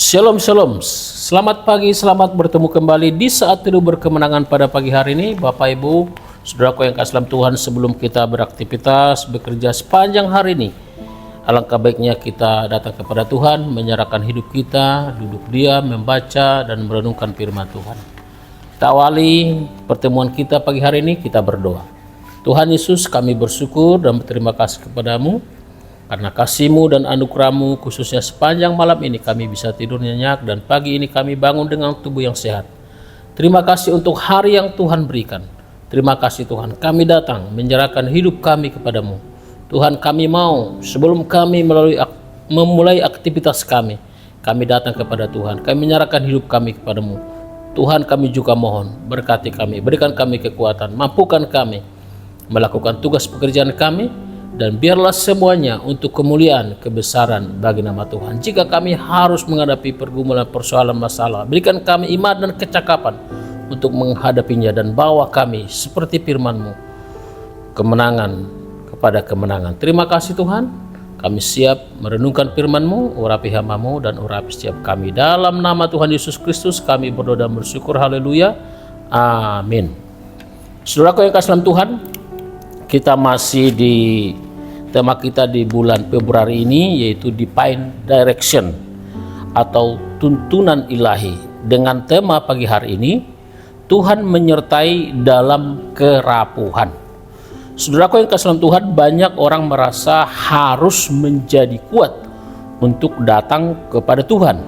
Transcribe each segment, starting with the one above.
Shalom, shalom. Selamat pagi, selamat bertemu kembali di saat teduh berkemenangan pada pagi hari ini. Bapak, Ibu, saudaraku yang kasih dalam Tuhan, sebelum kita beraktivitas, bekerja sepanjang hari ini, alangkah baiknya kita datang kepada Tuhan, menyerahkan hidup kita, duduk diam, membaca, dan merenungkan firman Tuhan. Kita awali pertemuan kita pagi hari ini, kita berdoa. Tuhan Yesus, kami bersyukur dan berterima kasih kepadamu, karena kasih-Mu dan anugerah-Mu, khususnya sepanjang malam ini kami bisa tidur nyenyak dan pagi ini kami bangun dengan tubuh yang sehat. Terima kasih untuk hari yang Tuhan berikan. Terima kasih Tuhan, kami datang menyerahkan hidup kami kepadamu. Tuhan, kami mau sebelum kami memulai aktivitas kami datang kepada Tuhan. Kami menyerahkan hidup kami kepadamu. Tuhan, kami juga mohon berkati kami, berikan kami kekuatan, mampukan kami melakukan tugas pekerjaan kami, dan biarlah semuanya untuk kemuliaan, kebesaran bagi nama Tuhan. Jika kami harus menghadapi pergumulan, persoalan, masalah, berikan kami iman dan kecakapan untuk menghadapinya, dan bawa kami seperti firman-Mu, kemenangan kepada kemenangan. Terima kasih Tuhan, kami siap merenungkan firman-Mu, urapi hamba-Mu dan urapi setiap kami. Dalam nama Tuhan Yesus Kristus kami berdoa dan bersyukur, haleluya, amin. Saudaraku yang kasih dalam Tuhan, kita masih di tema kita di bulan Februari ini, yaitu Divine Direction atau tuntunan ilahi. Dengan tema pagi hari ini, Tuhan menyertai dalam kerapuhan. Saudaraku yang kasih dalam Tuhan, banyak orang merasa harus menjadi kuat untuk datang kepada Tuhan.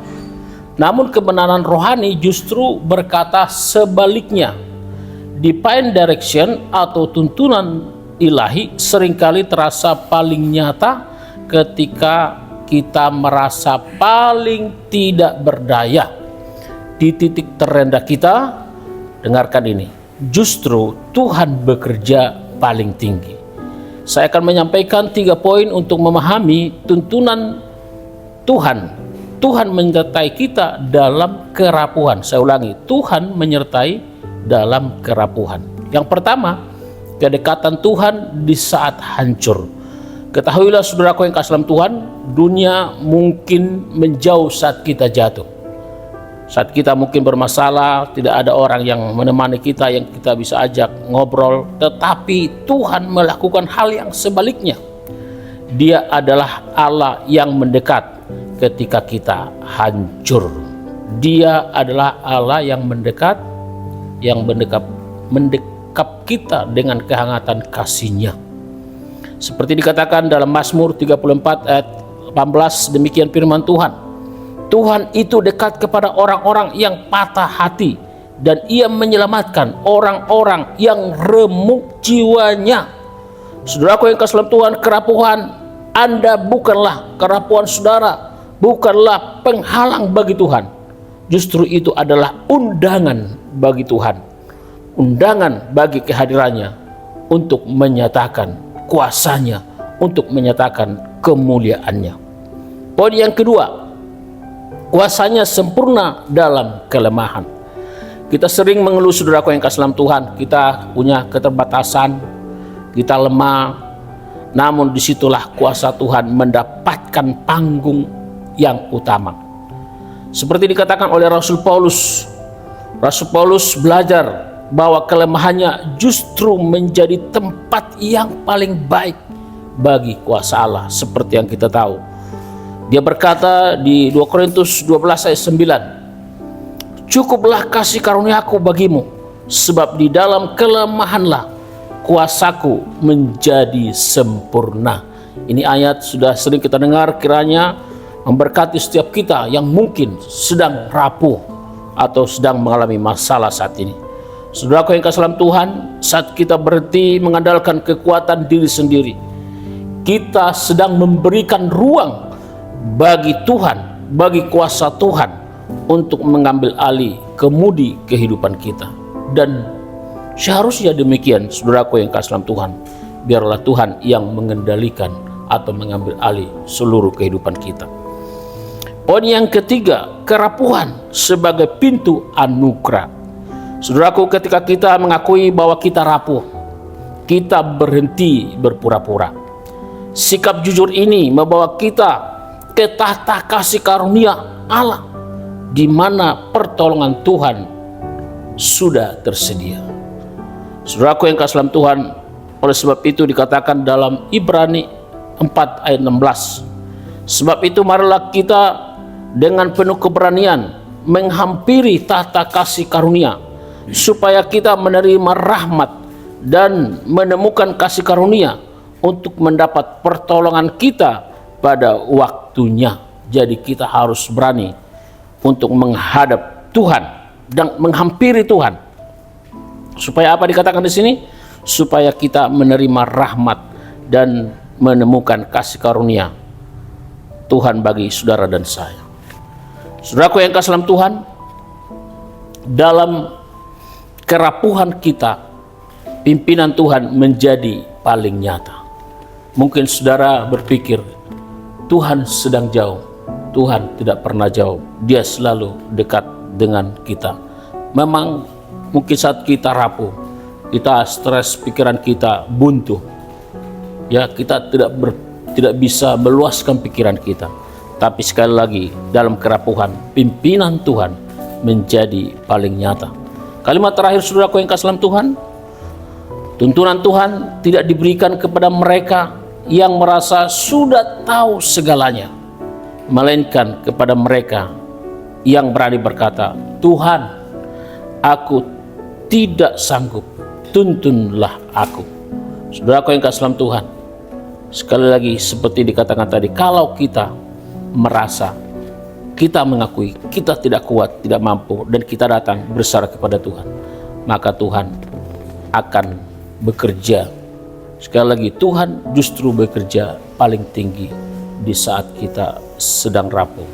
Namun kebenaran rohani justru berkata sebaliknya. Divine Direction atau tuntunan ilahi seringkali terasa paling nyata ketika kita merasa paling tidak berdaya. Di titik terendah kita, dengarkan ini, justru Tuhan bekerja paling tinggi. Saya akan menyampaikan 3 poin untuk memahami tuntunan Tuhan. Tuhan menyertai kita dalam kerapuhan. Saya ulangi, Tuhan menyertai dalam kerapuhan. Yang pertama, kedekatan Tuhan di saat hancur. Ketahuilah saudaraku yang kasih dalam Tuhan, dunia mungkin menjauh saat kita jatuh. Saat kita mungkin bermasalah, tidak ada orang yang menemani kita, yang kita bisa ajak ngobrol. Tetapi Tuhan melakukan hal yang sebaliknya. Dia adalah Allah yang mendekat ketika kita hancur. Dia adalah Allah yang mendekat, yang mendekap kita dengan kehangatan kasih-Nya. Seperti dikatakan dalam Mazmur 34 ayat 18, demikian firman Tuhan. Tuhan itu dekat kepada orang-orang yang patah hati, dan Ia menyelamatkan orang-orang yang remuk jiwanya. Saudaraku yang kasih dalam Tuhan, kerapuhan Anda bukanlah kerapuhan saudara, bukanlah penghalang bagi Tuhan. Justru itu adalah undangan bagi Tuhan, undangan bagi kehadirannya untuk menyatakan kuasanya, untuk menyatakan kemuliaannya. Poin yang kedua, kuasanya sempurna dalam kelemahan. Kita sering mengeluh saudaraku yang kasih dalam Tuhan, kita punya keterbatasan, kita lemah, namun disitulah kuasa Tuhan mendapatkan panggung yang utama. Seperti dikatakan oleh Rasul Paulus. Rasul Paulus belajar bahwa kelemahannya justru menjadi tempat yang paling baik bagi kuasa Allah. Seperti yang kita tahu, dia berkata di 2 Korintus 12 ayat 9, cukuplah kasih karuniaku bagimu, sebab di dalam kelemahanlah kuasaku menjadi sempurna. Ini ayat sudah sering kita dengar, kiranya memberkati setiap kita yang mungkin sedang rapuh atau sedang mengalami masalah saat ini. Saudaraku yang kasih dalam Tuhan, saat kita berhenti mengandalkan kekuatan diri sendiri, kita sedang memberikan ruang bagi Tuhan, bagi kuasa Tuhan untuk mengambil alih kemudi kehidupan kita. Dan seharusnya demikian, saudaraku yang kasih dalam Tuhan. Biarlah Tuhan yang mengendalikan atau mengambil alih seluruh kehidupan kita. Poin yang ketiga, kerapuhan sebagai pintu anugerah. Saudaraku, ketika kita mengakui bahwa kita rapuh, kita berhenti berpura-pura. Sikap jujur ini membawa kita ke tahta kasih karunia Allah. di mana pertolongan Tuhan sudah tersedia. Saudaraku yang kasih dalam Tuhan, oleh sebab itu dikatakan dalam Ibrani 4 ayat 16, sebab itu marilah kita dengan penuh keberanian menghampiri tahta kasih karunia, supaya kita menerima rahmat dan menemukan kasih karunia untuk mendapat pertolongan kita pada waktunya. Jadi kita harus berani untuk menghadap Tuhan dan menghampiri Tuhan. Supaya apa dikatakan di sini? Supaya kita menerima rahmat dan menemukan kasih karunia Tuhan bagi saudara dan saya. Saudaraku yang kasih dalam Tuhan, dalam kerapuhan kita, pimpinan Tuhan menjadi paling nyata. Mungkin saudara berpikir, Tuhan sedang jauh. Tuhan tidak pernah jauh, Dia selalu dekat dengan kita. Memang mungkin saat kita rapuh, kita stres, pikiran kita buntu, ya, kita tidak bisa meluaskan pikiran kita. Tapi sekali lagi, dalam kerapuhan, pimpinan Tuhan menjadi paling nyata. Kalimat terakhir saudaraku yang kasih dalam Tuhan, tuntunan Tuhan tidak diberikan kepada mereka yang merasa sudah tahu segalanya, melainkan kepada mereka yang berani berkata, Tuhan, aku tidak sanggup, tuntunlah aku. Saudaraku yang kasih dalam Tuhan, sekali lagi seperti dikatakan tadi, kalau kita merasa, kita mengakui kita tidak kuat, tidak mampu, dan kita datang bersarah kepada Tuhan, maka Tuhan akan bekerja. Sekali lagi, Tuhan justru bekerja paling tinggi di saat kita sedang rapuh.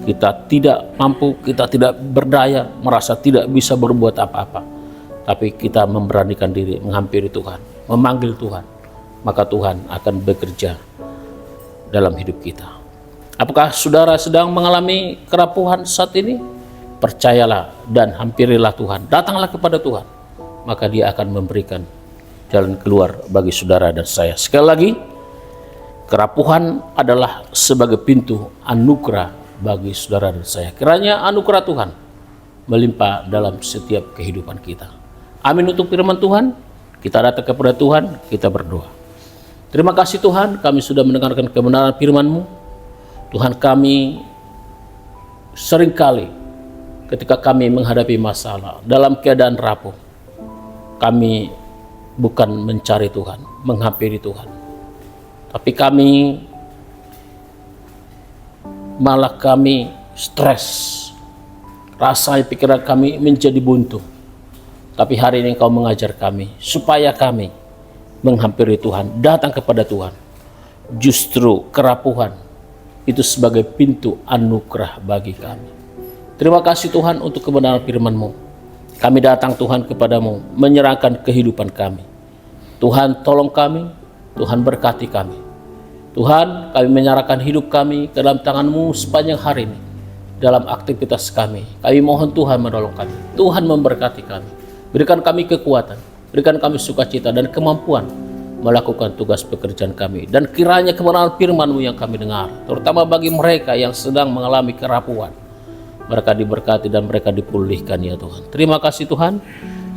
Kita tidak mampu, kita tidak berdaya, merasa tidak bisa berbuat apa-apa. Tapi kita memberanikan diri menghampiri Tuhan, memanggil Tuhan, maka Tuhan akan bekerja dalam hidup kita. Apakah saudara sedang mengalami kerapuhan saat ini? Percayalah dan hampirilah Tuhan, datanglah kepada Tuhan, maka Dia akan memberikan jalan keluar bagi saudara dan saya. Sekali lagi, kerapuhan adalah sebagai pintu anugerah bagi saudara dan saya. Kiranya anugerah Tuhan melimpah dalam setiap kehidupan kita. Amin. Untuk firman Tuhan, kita datang kepada Tuhan, kita berdoa. Terima kasih Tuhan, kami sudah mendengarkan kebenaran firman-Mu. Tuhan, kami seringkali ketika kami menghadapi masalah dalam keadaan rapuh, kami bukan mencari Tuhan, menghampiri Tuhan, tapi kami malah stres, rasa pikiran kami menjadi buntu. Tapi hari ini Engkau mengajar kami supaya kami menghampiri Tuhan, datang kepada Tuhan. Justru kerapuhan itu sebagai pintu anugerah bagi kami. Terima kasih Tuhan untuk kebenaran firman-Mu. Kami datang Tuhan kepadamu, menyerahkan kehidupan kami. Tuhan, tolong kami, Tuhan berkati kami. Tuhan, kami menyerahkan hidup kami ke dalam tangan-Mu sepanjang hari ini. Dalam aktivitas kami, kami mohon Tuhan menolong kami. Tuhan memberkati kami. Berikan kami kekuatan, berikan kami sukacita dan kemampuan melakukan tugas pekerjaan kami. Dan kiranya kebenaran firman-Mu yang kami dengar, terutama bagi mereka yang sedang mengalami kerapuhan, mereka diberkati dan mereka dipulihkan ya Tuhan. Terima kasih Tuhan.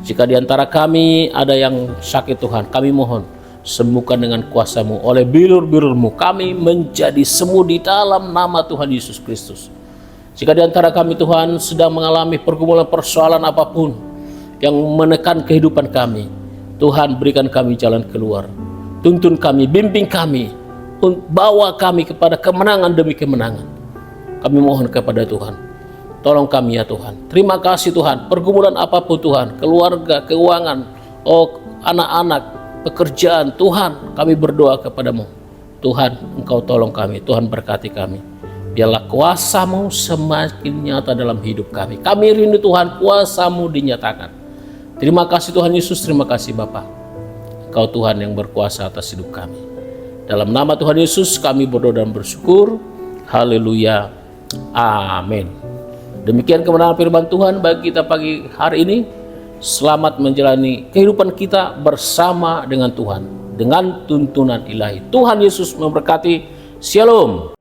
Jika di antara kami ada yang sakit Tuhan, kami mohon sembuhkan dengan kuasa-Mu. Oleh bilur-bilur-Mu kami menjadi sembuh di dalam nama Tuhan Yesus Kristus. Jika di antara kami Tuhan sedang mengalami pergumulan persoalan apapun yang menekan kehidupan kami, Tuhan berikan kami jalan keluar. Tuntun kami, bimbing kami, bawa kami kepada kemenangan demi kemenangan. Kami mohon kepada Tuhan, tolong kami ya Tuhan. Terima kasih Tuhan, pergumulan apapun Tuhan, keluarga, keuangan, anak-anak, pekerjaan, Tuhan kami berdoa kepadamu. Tuhan, Engkau tolong kami, Tuhan berkati kami. Biarlah kuasa-Mu semakin nyata dalam hidup kami. Kami rindu Tuhan, kuasa-Mu dinyatakan. Terima kasih Tuhan Yesus, terima kasih Bapa. Engkau Tuhan yang berkuasa atas hidup kami. Dalam nama Tuhan Yesus kami berdoa dan bersyukur. Haleluya. Amin. Demikian kebenaran firman Tuhan bagi kita pagi hari ini. Selamat menjalani kehidupan kita bersama dengan Tuhan, dengan tuntunan ilahi. Tuhan Yesus memberkati. Shalom.